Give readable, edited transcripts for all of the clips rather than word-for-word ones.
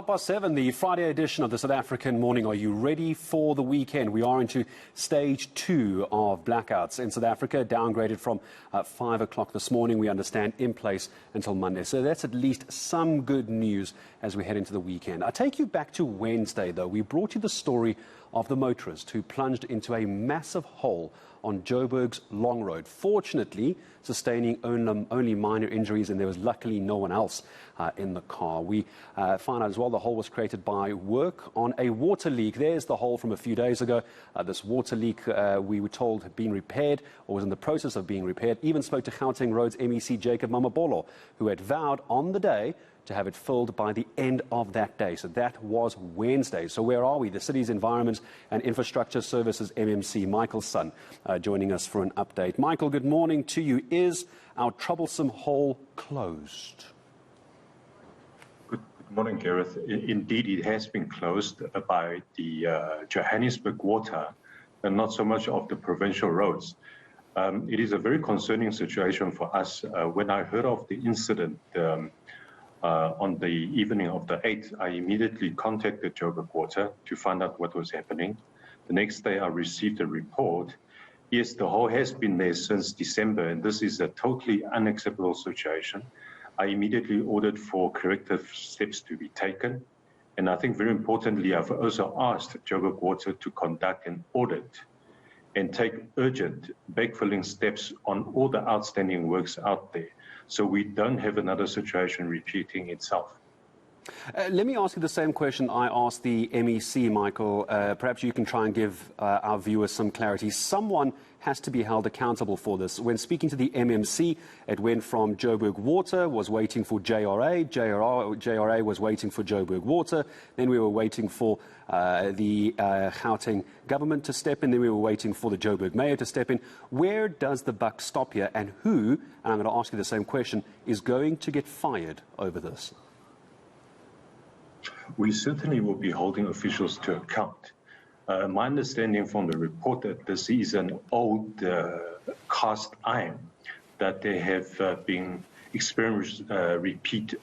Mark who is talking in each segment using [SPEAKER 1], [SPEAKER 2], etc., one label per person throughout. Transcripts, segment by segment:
[SPEAKER 1] 7:30, the Friday edition of the South African Morning. Are you ready for the weekend? We are into stage 2 of blackouts in South Africa, downgraded from 5 o'clock this morning, we understand, in place until Monday. So that's at least some good news as we head into the weekend. I take you back to Wednesday, though. We brought you the story of the motorist who plunged into a massive hole on Joburg's Long Road, fortunately sustaining only minor injuries, and there was luckily no one else in the car. We found out as well the hole was created by work on a water leak. There's the hole from a few days ago. This water leak, we were told, had been repaired or was in the process of being repaired. Even spoke to Gauteng Roads MEC Jacob Mamabolo, who had vowed on the day to have it filled by the end of that day. So that was Wednesday. So where are we? The city's Environment and Infrastructure Services MMC, Michael Sun, joining us for an update. Michael, good morning to you. Is our troublesome hole closed?
[SPEAKER 2] Good morning, Gareth. Indeed, it has been closed by the Johannesburg Water and not so much of the provincial roads. It is a very concerning situation for us. When I heard of the incident, on the evening of the 8th, I immediately contacted Joburg Water to find out what was happening. The next day, I received a report. Yes, the hole has been there since December, and this is a totally unacceptable situation. I immediately ordered for corrective steps to be taken. And I think very importantly, I've also asked Joburg Water to conduct an audit and take urgent backfilling steps on all the outstanding works out there, so we don't have another situation repeating itself.
[SPEAKER 1] Let me ask you the same question I asked the MEC, Michael. Perhaps you can try and give our viewers some clarity. Someone has to be held accountable for this. When speaking to the MMC, it went from Joburg Water was waiting for JRA, JRA was waiting for Joburg Water, then we were waiting for the Gauteng government to step in, then we were waiting for the Joburg mayor to step in. Where does the buck stop here, and who, and I'm going to ask you the same question, is going to get fired over this?
[SPEAKER 2] We certainly will be holding officials to account. My understanding from the report that this is an old cast iron, that there have been experienced repeat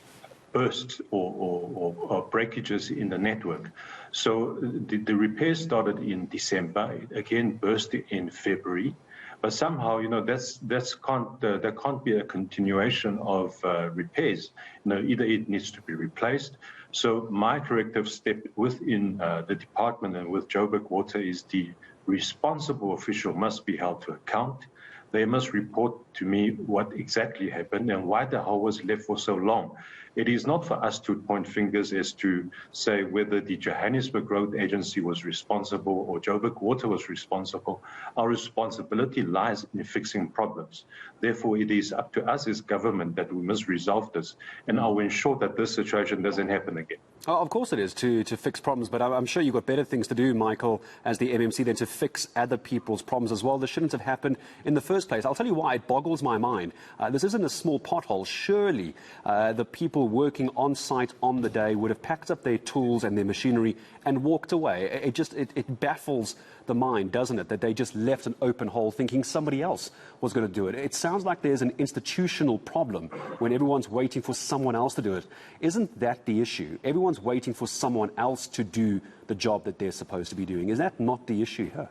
[SPEAKER 2] bursts or breakages in the network. So the repair started in December, it again burst in February. But somehow, there can't be a continuation of repairs. Either it needs to be replaced. So my corrective step within the department and with Joburg Water is the responsible official must be held to account. They must report to me what exactly happened and why the hole was left for so long. It is not for us to point fingers as to say whether the Johannesburg Road Agency was responsible or Joburg Water was responsible. Our responsibility lies in fixing problems. Therefore, it is up to us as government that we must resolve this, and I will ensure that this situation doesn't happen again.
[SPEAKER 1] Oh, of course it is, to fix problems, but I'm sure you've got better things to do, Michael, as the MMC, than to fix other people's problems as well. This shouldn't have happened in the first place. I'll tell you why. It boggles my mind. This isn't a small pothole. Surely the people working on site on the day would have packed up their tools and their machinery and walked away. It baffles the mind, doesn't it, that they just left an open hole thinking somebody else was going to do it. It sounds like there's an institutional problem when everyone's waiting for someone else to do it. Isn't that the issue? Everyone's waiting for someone else to do the job that they're supposed to be doing. Is that not the issue here?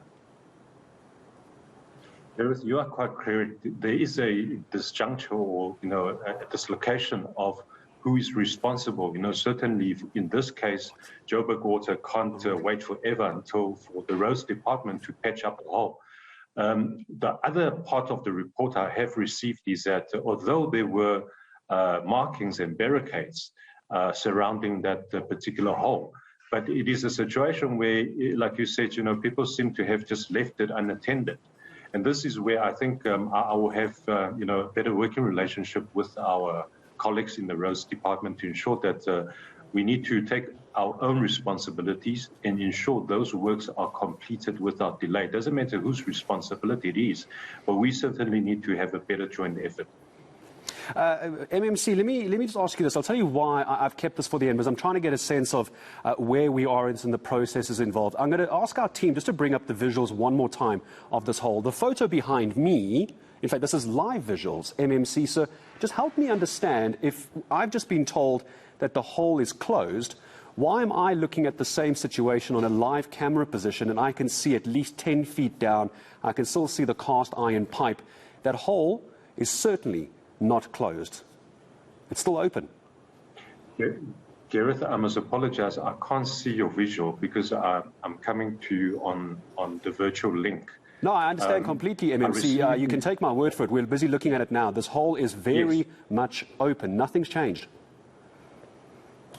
[SPEAKER 2] You are quite correct. There is a disjuncture or a dislocation of who is responsible. Certainly in this case, Joburg Water can't wait forever for the roads department to patch up the hole. The other part of the report I have received is that although there were markings and barricades surrounding that particular hole, but it is a situation where, like you said, people seem to have just left it unattended. And this is where I think I will have a better working relationship with our colleagues in the roads department to ensure that we need to take our own responsibilities and ensure those works are completed without delay. It doesn't matter whose responsibility it is, but we certainly need to have a better joint effort.
[SPEAKER 1] MMC, let me just ask you this. I'll tell you why I've kept this for the end, because I'm trying to get a sense of where we are in the processes involved. I'm going to ask our team just to bring up the visuals one more time of this hole. The photo behind me, in fact, this is live visuals, MMC, so just help me understand, if I've just been told that the hole is closed, Why am I looking at the same situation on a live camera position and I can see at least 10 feet down, I can still see the cast iron pipe? That hole is certainly not closed. It's still open.
[SPEAKER 2] Gareth, I must apologize. I can't see your visual because I'm coming to you on the virtual link.
[SPEAKER 1] No, I understand completely, MMC. You can take my word for it. We're busy looking at it now. This hole is very much open. Nothing's changed.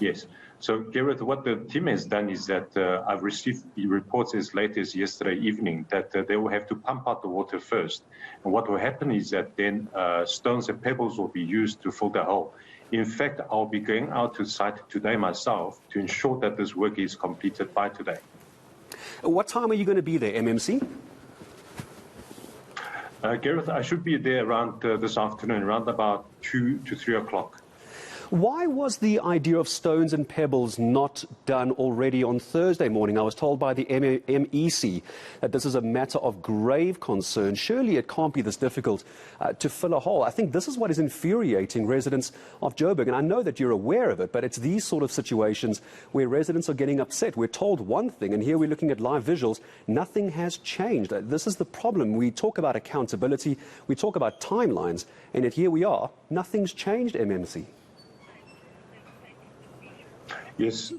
[SPEAKER 2] Yes. So, Gareth, what the team has done is that I've received the reports as late as yesterday evening that they will have to pump out the water first. And what will happen is that then stones and pebbles will be used to fill the hole. In fact, I'll be going out to site today myself to ensure that this work is completed by today.
[SPEAKER 1] What time are you going to be there, MMC?
[SPEAKER 2] Gareth, I should be there around this afternoon, around about 2 to 3 o'clock.
[SPEAKER 1] Why was the idea of stones and pebbles not done already on Thursday morning? I was told by the MEC that this is a matter of grave concern. Surely it can't be this difficult to fill a hole. I think this is what is infuriating residents of Joburg. And I know that you're aware of it, but it's these sort of situations where residents are getting upset. We're told one thing, and here we're looking at live visuals. Nothing has changed. This is the problem. We talk about accountability, we talk about timelines, and yet here we are. Nothing's changed, MMC.
[SPEAKER 2] Yes,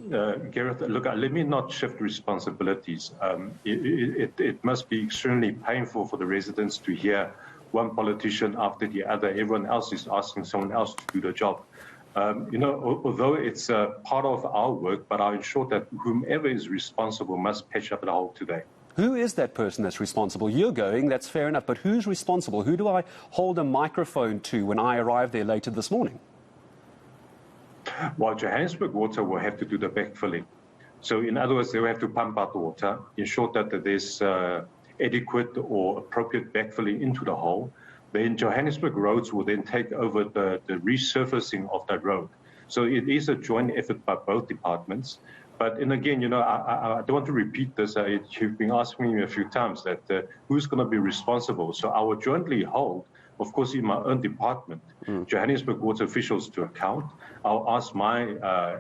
[SPEAKER 2] Gareth, look, let me not shift responsibilities. It must be extremely painful for the residents to hear one politician after the other. Everyone else is asking someone else to do the job. Although it's part of our work, but I'll ensure that whomever is responsible must patch up the hole today.
[SPEAKER 1] Who is that person that's responsible? You're going, that's fair enough, but who's responsible? Who do I hold a microphone to when I arrive there later this morning?
[SPEAKER 2] Well, Johannesburg Water will have to do the backfilling. So in other words, they will have to pump out the water, ensure that there's adequate or appropriate backfilling into the hole. Then Johannesburg Roads will then take over the resurfacing of that road. So it is a joint effort by both departments. But, and again, I don't want to repeat this. You've been asking me a few times that who's going to be responsible. So I will jointly hold, of course, in my own department, Johannesburg Water officials to account. I'll ask my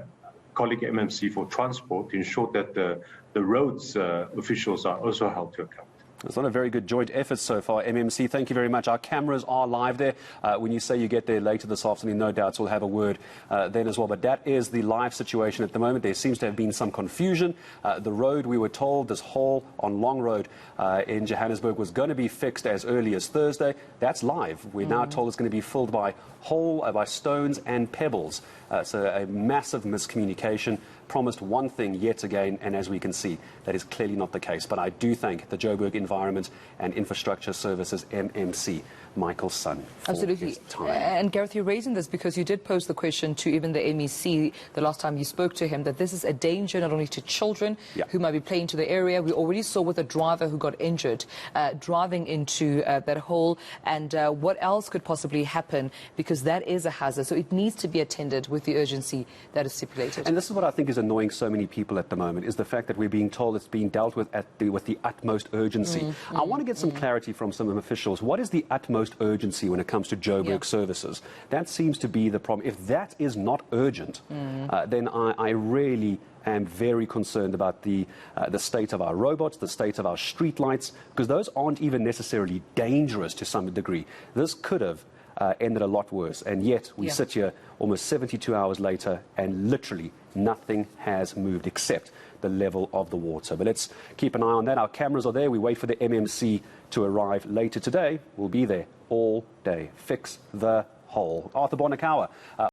[SPEAKER 2] colleague MMC for transport to ensure that the roads officials are also held to account.
[SPEAKER 1] It's not a very good joint effort so far, MMC. Thank you very much. Our cameras are live there. When you say you get there later this afternoon, no doubts we'll have a word then as well. But that is the live situation at the moment. There seems to have been some confusion. The road, we were told, this hole on Long Road in Johannesburg was going to be fixed as early as Thursday. That's live. We're now told it's going to be filled by stones and pebbles. So a massive miscommunication. Promised one thing yet again, and as we can see, that is clearly not the case. But I do thank the Joburg Environment and Infrastructure Services, MMC, Michael Sun, for his time.
[SPEAKER 3] And Gareth, you're raising this because you did pose the question to even the MEC the last time you spoke to him, that this is a danger not only to children who might be playing to the area. We already saw with a driver who got injured driving into that hole, and what else could possibly happen, because that is a hazard. So it needs to be attended with the urgency that is stipulated.
[SPEAKER 1] And this is what I think is annoying so many people at the moment, is the fact that we're being told it's being dealt with with the utmost urgency. I want to get some clarity from some officials. What is the utmost urgency when it comes to Joburg services? That seems to be the problem. If that is not urgent, then I really am very concerned about the state of our robots, the state of our streetlights, because those aren't even necessarily dangerous to some degree. This could have ended a lot worse, and yet we sit here almost 72 hours later and literally nothing has moved except the level of the water. But let's keep an eye on that. Our cameras are there. We wait for the MMC to arrive later today. We'll be there all day. Fix the hole. Arthur Bonakawa.